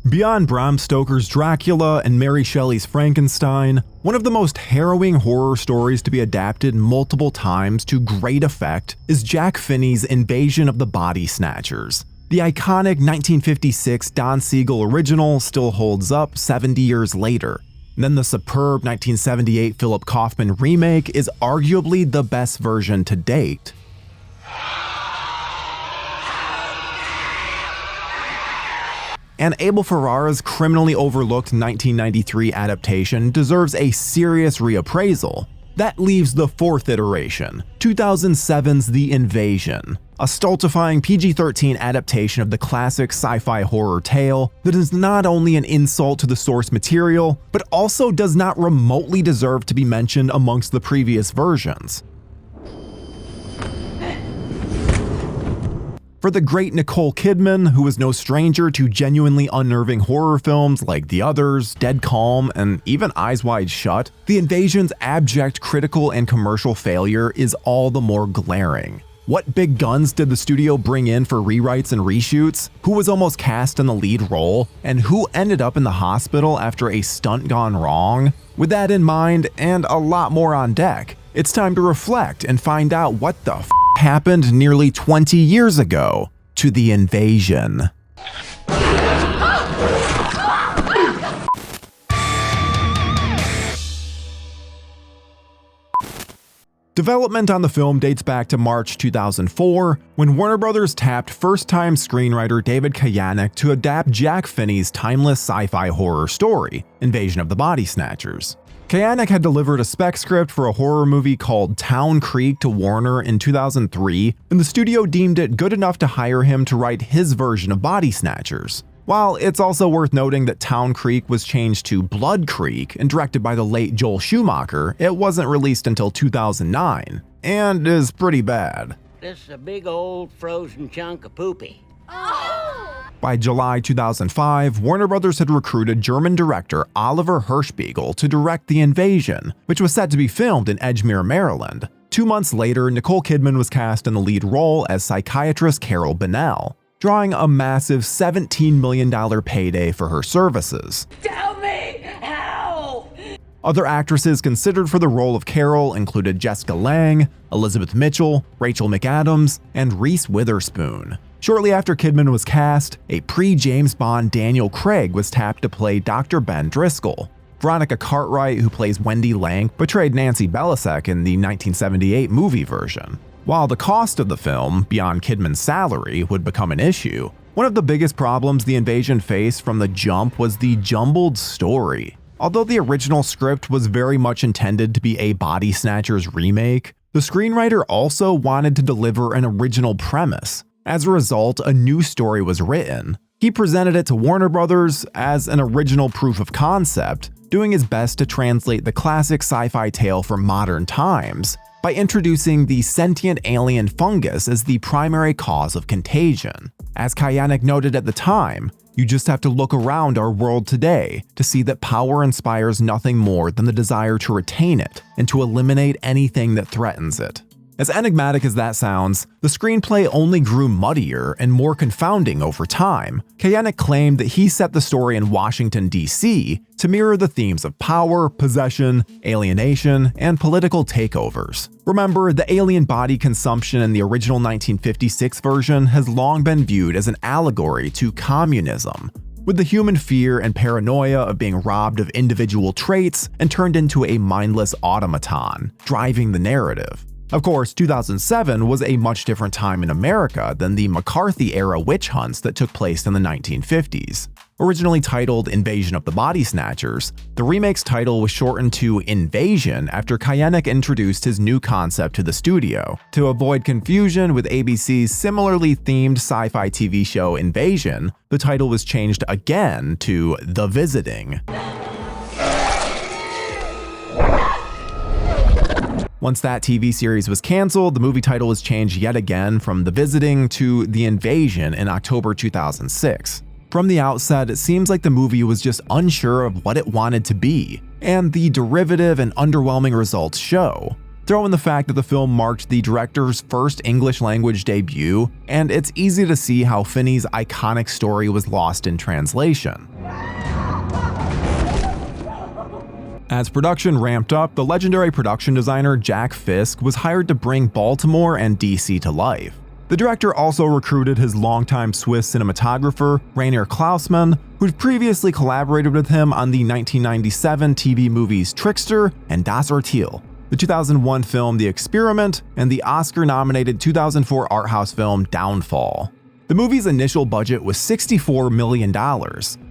Beyond Bram Stoker's Dracula and Mary Shelley's Frankenstein, one of the most harrowing horror stories to be adapted multiple times to great effect is Jack Finney's Invasion of the Body Snatchers. The iconic 1956 Don Siegel original still holds up 70 years later. Then the superb 1978 Philip Kaufman remake is arguably the best version to date. And Abel Ferrara's criminally overlooked 1993 adaptation deserves a serious reappraisal. That leaves the fourth iteration, 2007's The Invasion, a stultifying PG-13 adaptation of the classic sci-fi horror tale that is not only an insult to the source material, but also does not remotely deserve to be mentioned amongst the previous versions. For the great Nicole Kidman, who is no stranger to genuinely unnerving horror films like The Others, Dead Calm, and even Eyes Wide Shut, The Invasion's abject critical and commercial failure is all the more glaring. What big guns did the studio bring in for rewrites and reshoots? Who was almost cast in the lead role? And who ended up in the hospital after a stunt gone wrong? With that in mind, and a lot more on deck, it's time to reflect and find out what the happened nearly 20 years ago to The Invasion. Development on the film dates back to March 2004, when Warner Bros. Tapped first-time screenwriter David Koyanek to adapt Jack Finney's timeless sci-fi horror story, Invasion of the Body Snatchers. Koyanek had delivered a spec script for a horror movie called Town Creek to Warner in 2003, and the studio deemed it good enough to hire him to write his version of Body Snatchers. While it's also worth noting that Town Creek was changed to Blood Creek and directed by the late Joel Schumacher, it wasn't released until 2009, and is pretty bad. This is a big old frozen chunk of poopy. By July 2005, Warner Bros. Had recruited German director Oliver Hirschbiegel to direct The Invasion, which was set to be filmed in Edgemere, Maryland. 2 months later, Nicole Kidman was cast in the lead role as psychiatrist Carol Bennell, drawing a massive $17 million payday for her services. Tell me how! Other actresses considered for the role of Carol included Jessica Lange, Elizabeth Mitchell, Rachel McAdams, and Reese Witherspoon. Shortly after Kidman was cast, a pre-James Bond Daniel Craig was tapped to play Dr. Ben Driscoll. Veronica Cartwright, who plays Wendy Lang, portrayed Nancy Belisek in the 1978 movie version. While the cost of the film, beyond Kidman's salary, would become an issue, one of the biggest problems The Invasion faced from the jump was the jumbled story. Although the original script was very much intended to be a Body Snatchers remake, the screenwriter also wanted to deliver an original premise. As a result, a new story was written. He presented it to Warner Bros. As an original proof of concept, doing his best to translate the classic sci-fi tale for modern times by introducing the sentient alien fungus as the primary cause of contagion. As Koyanek noted at the time, you just have to look around our world today to see that power inspires nothing more than the desire to retain it and to eliminate anything that threatens it. As enigmatic as that sounds, the screenplay only grew muddier and more confounding over time. Koyanek claimed that he set the story in Washington, D.C. to mirror the themes of power, possession, alienation, and political takeovers. Remember, the alien body consumption in the original 1956 version has long been viewed as an allegory to communism, with the human fear and paranoia of being robbed of individual traits and turned into a mindless automaton, driving the narrative. Of course, 2007 was a much different time in America than the McCarthy-era witch hunts that took place in the 1950s. Originally titled Invasion of the Body Snatchers, the remake's title was shortened to Invasion after Koyanek introduced his new concept to the studio. To avoid confusion with ABC's similarly themed sci-fi TV show Invasion, the title was changed again to The Visiting. Once that TV series was canceled, the movie title was changed yet again from The Visiting to The Invasion in October 2006. From the outset, it seems like the movie was just unsure of what it wanted to be, and the derivative and underwhelming results show. Throw in the fact that the film marked the director's first English-language debut, and it's easy to see how Finney's iconic story was lost in translation. As production ramped up, the legendary production designer Jack Fisk was hired to bring Baltimore and DC to life. The director also recruited his longtime Swiss cinematographer, Rainer Klausmann, who'd previously collaborated with him on the 1997 TV movies Trickster and Das Urteil, the 2001 film The Experiment, and the Oscar-nominated 2004 art house film Downfall. The movie's initial budget was $64 million,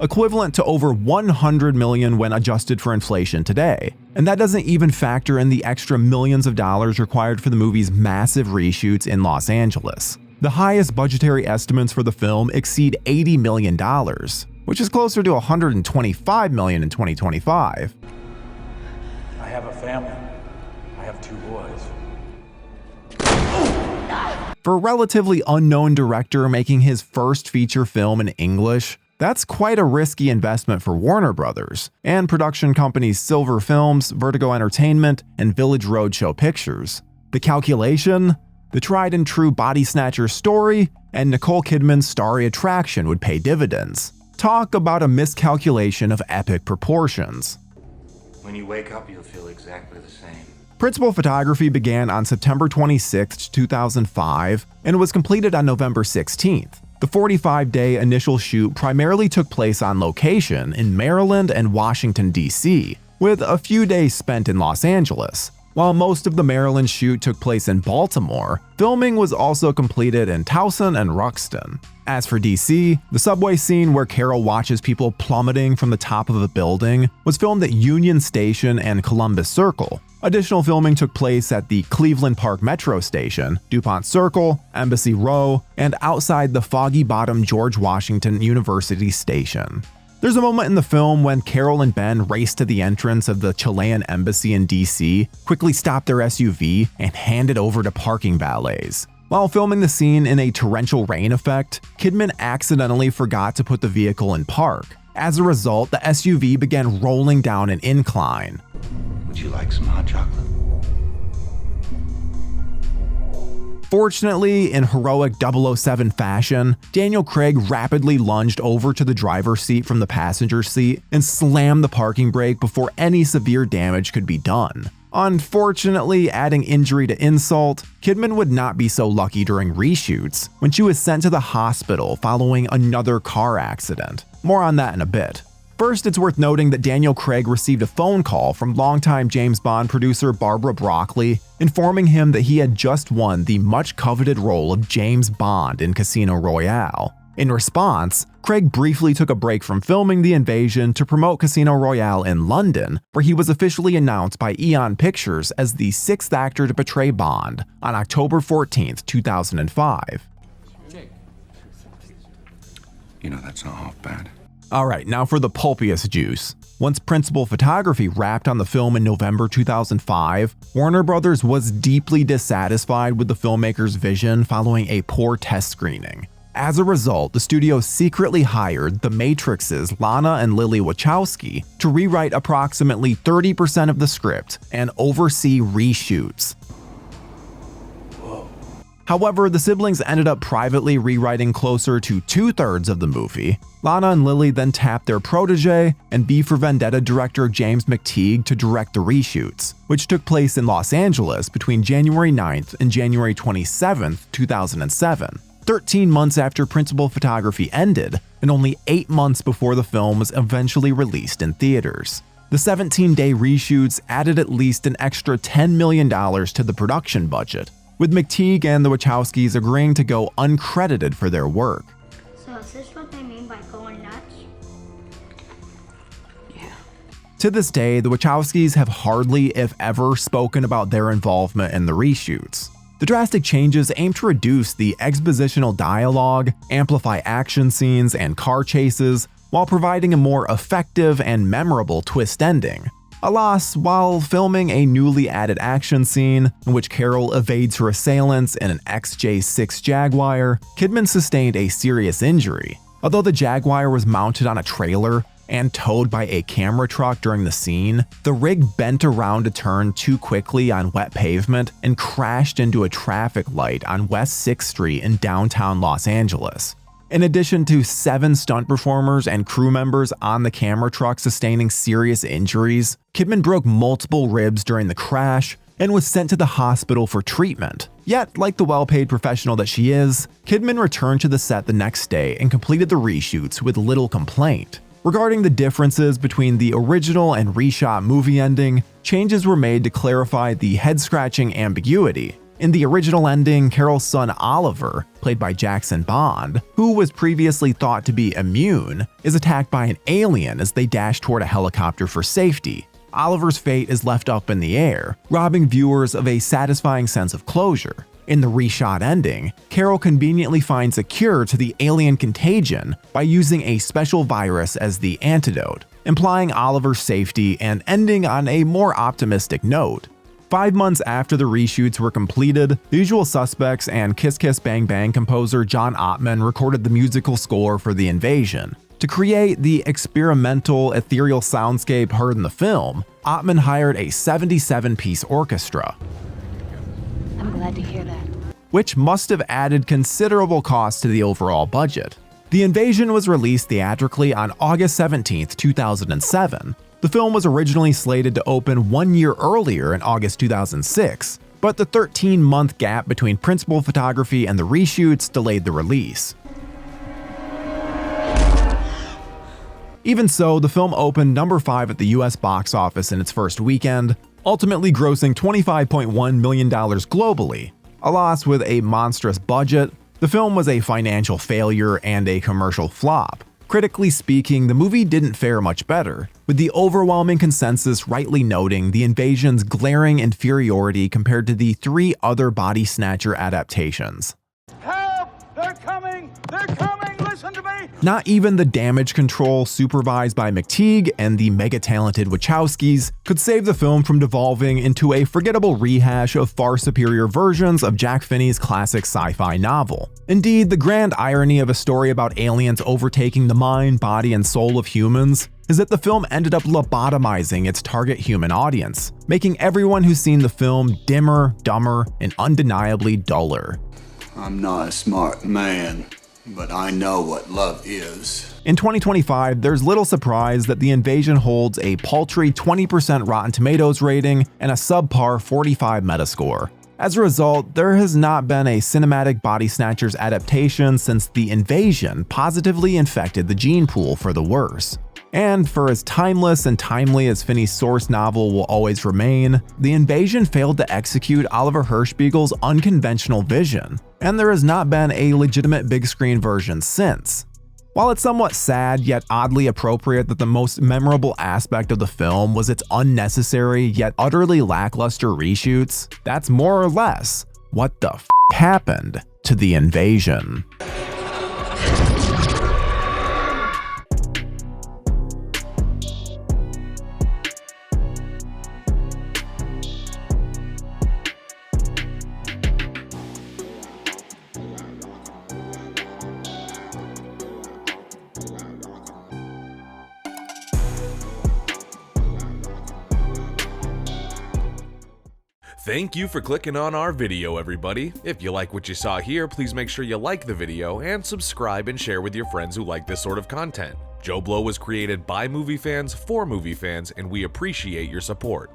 equivalent to over $100 million when adjusted for inflation today, and that doesn't even factor in the extra millions of dollars required for the movie's massive reshoots in Los Angeles. The highest budgetary estimates for the film exceed $80 million, which is closer to $125 million in 2025. I have a family. I have 2 boys. For a relatively unknown director making his first feature film in English, that's quite a risky investment for Warner Brothers and production companies Silver Films, Vertigo Entertainment, and Village Roadshow Pictures. The calculation? The tried and true Body Snatchers story and Nicole Kidman's starry attraction would pay dividends. Talk about a miscalculation of epic proportions. When you wake up, you'll feel exactly the same. Principal photography began on September 26, 2005, and was completed on November 16th. The 45-day initial shoot primarily took place on location in Maryland and Washington, D.C., with a few days spent in Los Angeles. While most of the Maryland shoot took place in Baltimore, filming was also completed in Towson and Ruxton. As for DC, the subway scene where Carol watches people plummeting from the top of a building was filmed at Union Station and Columbus Circle. Additional filming took place at the Cleveland Park Metro Station, DuPont Circle, Embassy Row, and outside the Foggy Bottom George Washington University Station. There's a moment in the film when Carol and Ben race to the entrance of the Chilean embassy in DC, quickly stop their SUV, and hand it over to parking valets. While filming the scene in a torrential rain effect, Kidman accidentally forgot to put the vehicle in park. As a result, the SUV began rolling down an incline. Would you like some hot chocolate? Fortunately, in heroic 007 fashion, Daniel Craig rapidly lunged over to the driver's seat from the passenger seat and slammed the parking brake before any severe damage could be done. Unfortunately, adding injury to insult, Kidman would not be so lucky during reshoots when she was sent to the hospital following another car accident. More on that in a bit. First, it's worth noting that Daniel Craig received a phone call from longtime James Bond producer Barbara Broccoli, informing him that he had just won the much-coveted role of James Bond in Casino Royale. In response, Craig briefly took a break from filming The Invasion to promote Casino Royale in London, where he was officially announced by Eon Pictures as the 6th actor to portray Bond on October 14, 2005. You know, that's not half bad. Alright, now for the pulpiest juice. Once principal photography wrapped on the film in November 2005, Warner Brothers was deeply dissatisfied with the filmmaker's vision following a poor test screening. As a result, the studio secretly hired The Matrix's Lana and Lily Wachowski to rewrite approximately 30% of the script and oversee reshoots. However, the siblings ended up privately rewriting closer to 2/3 of the movie. Lana and Lily then tapped their protege and B for Vendetta director James McTeague to direct the reshoots, which took place in Los Angeles between January 9th and January 27th, 2007. 13 months after principal photography ended, and only 8 months before the film was eventually released in theaters. The 17-day reshoots added at least an extra $10 million to the production budget, with McTeague and the Wachowskis agreeing to go uncredited for their work. So is this what they mean by going nuts? Yeah. To this day, the Wachowskis have hardly, if ever, spoken about their involvement in the reshoots. The drastic changes aim to reduce the expositional dialogue, amplify action scenes and car chases, while providing a more effective and memorable twist ending. Alas, while filming a newly added action scene in which Carol evades her assailants in an XJ6 Jaguar, Kidman sustained a serious injury. Although the Jaguar was mounted on a trailer and towed by a camera truck during the scene, the rig bent around a turn too quickly on wet pavement and crashed into a traffic light on West 6th Street in downtown Los Angeles. In addition to 7 stunt performers and crew members on the camera truck sustaining serious injuries, Kidman broke multiple ribs during the crash and was sent to the hospital for treatment. Yet, like the well-paid professional that she is, Kidman returned to the set the next day and completed the reshoots with little complaint. Regarding the differences between the original and reshot movie ending, changes were made to clarify the head-scratching ambiguity. In the original ending, Carol's son Oliver, played by Jackson Bond, who was previously thought to be immune, is attacked by an alien as they dash toward a helicopter for safety. Oliver's fate is left up in the air, robbing viewers of a satisfying sense of closure. In the reshot ending, Carol conveniently finds a cure to the alien contagion by using a special virus as the antidote, implying Oliver's safety and ending on a more optimistic note. 5 months after the reshoots were completed, The Usual Suspects and Kiss Kiss Bang Bang composer John Ottman recorded the musical score for The Invasion. To create the experimental, ethereal soundscape heard in the film, Ottman hired a 77-piece orchestra. I'm glad to hear that. Which must have added considerable cost to the overall budget. The Invasion was released theatrically on August 17, 2007. The film was originally slated to open 1 year earlier in August 2006, but the 13-month gap between principal photography and the reshoots delayed the release. Even so, the film opened number 5 at the US box office in its first weekend, ultimately grossing $25.1 million globally. A loss with a monstrous budget, the film was a financial failure and a commercial flop. Critically speaking, the movie didn't fare much better, with the overwhelming consensus rightly noting The Invasion's glaring inferiority compared to the 3 other Body Snatcher adaptations. Help! They're coming! They're coming! Listen to me! Not even the damage control supervised by McTeague and the mega-talented Wachowskis could save the film from devolving into a forgettable rehash of far superior versions of Jack Finney's classic sci-fi novel. Indeed, the grand irony of a story about aliens overtaking the mind, body, and soul of humans is that the film ended up lobotomizing its target human audience, making everyone who's seen the film dimmer, dumber, and undeniably duller. I'm not a smart man, but I know what love is. In 2025, there's little surprise that The Invasion holds a paltry 20% Rotten Tomatoes rating and a subpar 45 Metascore. As a result, there has not been a cinematic Body Snatchers adaptation since The Invasion positively infected the gene pool for the worse. And for as timeless and timely as Finney's source novel will always remain, The Invasion failed to execute Oliver Hirschspiegel's unconventional vision, and there has not been a legitimate big screen version since. While it's somewhat sad yet oddly appropriate that the most memorable aspect of the film was its unnecessary yet utterly lackluster reshoots, that's more or less what the f happened to The Invasion. Thank you for clicking on our video, everybody. If you like what you saw here, please make sure you like the video and subscribe and share with your friends who like this sort of content. JoBlo was created by movie fans for movie fans, and we appreciate your support.